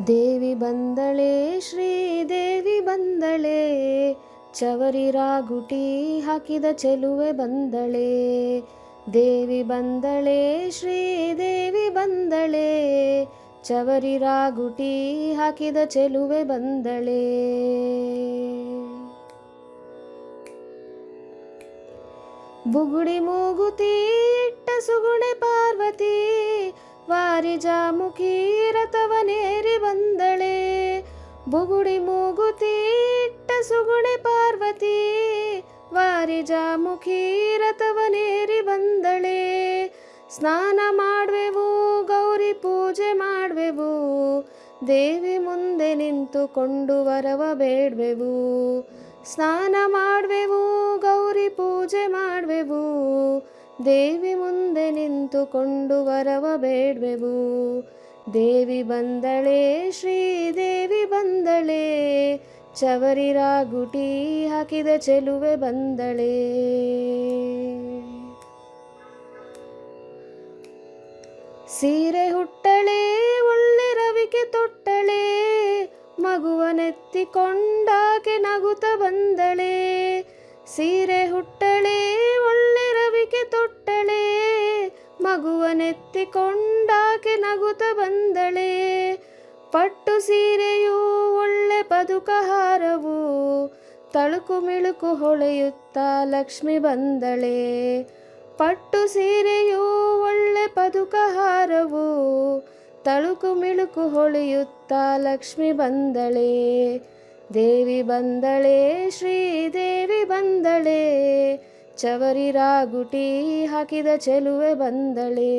ದೇವಿ ಬಂದಳೆ ಶ್ರೀದೇವಿ ಬಂದಳೆ, ಚವರಿ ರಾಗುಟಿ ಹಾಕಿದ ಚೆಲುವೆ ಬಂದಳೆ. ದೇವಿ ಬಂದಳೆ ಶ್ರೀದೇವಿ ಬಂದಳೆ, ಚವರಿ ರಾಗುಟಿ ಹಾಕಿದ ಚೆಲುವೆ ಬಂದಳೆ. ಬುಗುಡಿ ಮೂಗುತಿ ಇಟ್ಟ ಸುಗುಣೆ ಪಾರ್ವತಿ, ವಾರಿಜಾಮುಖಿ ರಥವನೇರಿ ಬಂದಳೆ. ಬುಗುಡಿ ಮೂಗುತಿ ಇಟ್ಟ ಸುಗುಣೆ ಪಾರ್ವತಿ, ವಾರಿಜಾಮುಖಿ ರಥವನೇರಿ ಬಂದಳೆ. ಸ್ನಾನ ಮಾಡ್ವೆವು ಗೌರಿ ಪೂಜೆ ಮಾಡ್ವೆವು, ದೇವಿ ಮುಂದೆ ನಿಂತುಕೊಂಡು ವರವ ಬೇಡ್ವೆವು. ಸ್ನಾನ ಮಾಡ್ವೆವು ಗೌರಿ ಪೂಜೆ ಮಾಡ್ವೆವು, ದೇವಿ ಮುಂದೆ ನಿಂತುಕೊಂಡು ವರವ ಬೇಡ್ವೆವು. ದೇವಿ ಬಂದಳೆ ಶ್ರೀದೇವಿ ಬಂದಳೆ, ಚವರಿ ರಾಗುಟಿ ಹಾಕಿದ ಚೆಲುವೆ ಬಂದಳೆ. ಸೀರೆ ಹುಟ್ಟಳೆ ಒಳ್ಳೆ ರವಿಕೆ ತೊಟ್ಟಳೆ, ಮಗುವನೆತ್ತಿಕೊಂಡಾಕೆ ನಗುತ್ತ ಬಂದಳೆ. ಸೀರೆ ಹುಟ್ಟಳೆ ಒಳ್ಳೆ ರವಿಕೆ ತೊಟ್ಟಳೆ, ಮಗುವನೆತ್ತಿಕೊಂಡಾಕೆ ನಗುತ್ತ ಬಂದಳೆ. ಪಟ್ಟು ಸೀರೆಯೂ ಒಳ್ಳೆ ಪದುಕ ಹಾರವು, ತಳುಕು ಮಿಳುಕು ಹೊಳೆಯುತ್ತ ಲಕ್ಷ್ಮಿ ಬಂದಳೆ. ಪಟ್ಟು ಸೀರೆಯೂ ಒಳ್ಳೆ ಪದುಕ ಹಾರವು, ತಳುಕು ಮಿಳುಕು ಹೊಳೆಯುತ್ತ ಲಕ್ಷ್ಮಿ ಬಂದಳೆ. ದೇವಿ ಬಂದಳೆ ಶ್ರೀದೇವಿ ಬಂದಳೆ, ಚವರಿ ರಾಗುಟಿ ಹಾಕಿದ ಚೆಲುವೆ ಬಂದಳೆ.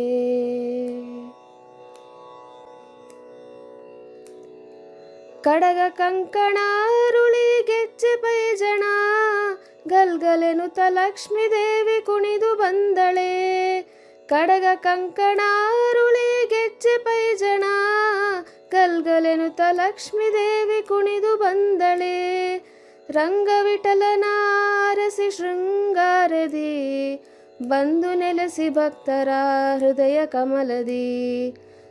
ಕಡಗ ಕಂಕಣ ರುಳಿ ಗೆಜ್ಜೆ ಪೈಜಣ, ಗಲ್ಗಲೆನುತ ಲಕ್ಷ್ಮೀ ದೇವಿ ಕುಣಿದು ಬಂದಳೆ. ಕಡಗ ಕಂಕಣ ರುಳಿ ಗೆಜ್ಜೆ ಪೈಜಣ, ಗಲ್ಗಲೆನುತ ಲಕ್ಷ್ಮೀ ದೇವಿ ಕುಣಿದು ಬಂದಳೆ. ರಂಗವಿಠಲನ ಅರಸಿ ಶೃಂಗಾರದಿ, ಬಂದು ನೆಲೆಸಿ ಭಕ್ತರ ಹೃದಯ ಕಮಲದಿ.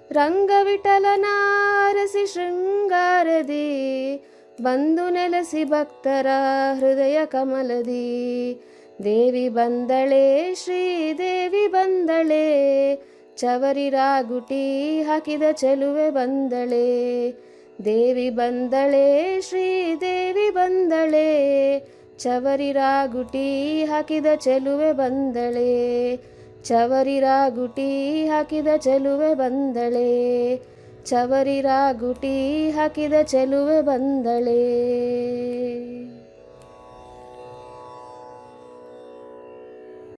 ರಂಗವಿಠಲನ ಅರಸಿ ಶೃಂಗಾರದಿ, ಬಂದು ನೆಲೆಸಿ ಭಕ್ತರ ಹೃದಯ ಕಮಲದಿ. ದೇವಿ ಬಂದಳೆ ಶ್ರೀದೇವಿ ಬಂದಳೆ, ಚವರಿ ರಾಗುಟಿ ಹಾಕಿದ ಚೆಲುವೆ ಬಂದಳೆ. ದೇವಿ ಬಂದಳೆ ಶ್ರೀದೇವಿ ಬಂದಳೆ, ಚವರಿ ರಾಗುಟಿ ಹಾಕಿದ ಚೆಲುವೆ ಬಂದಳೆ. ಚವರಿ ರಾಗುಟಿ ಹಾಕಿದ ಚೆಲುವೆ ಬಂದಳೆ, ಚವರಿ ರಾಗುಟಿ ಹಾಕಿದ ಚೆಲುವೆ ಬಂದಳೆ.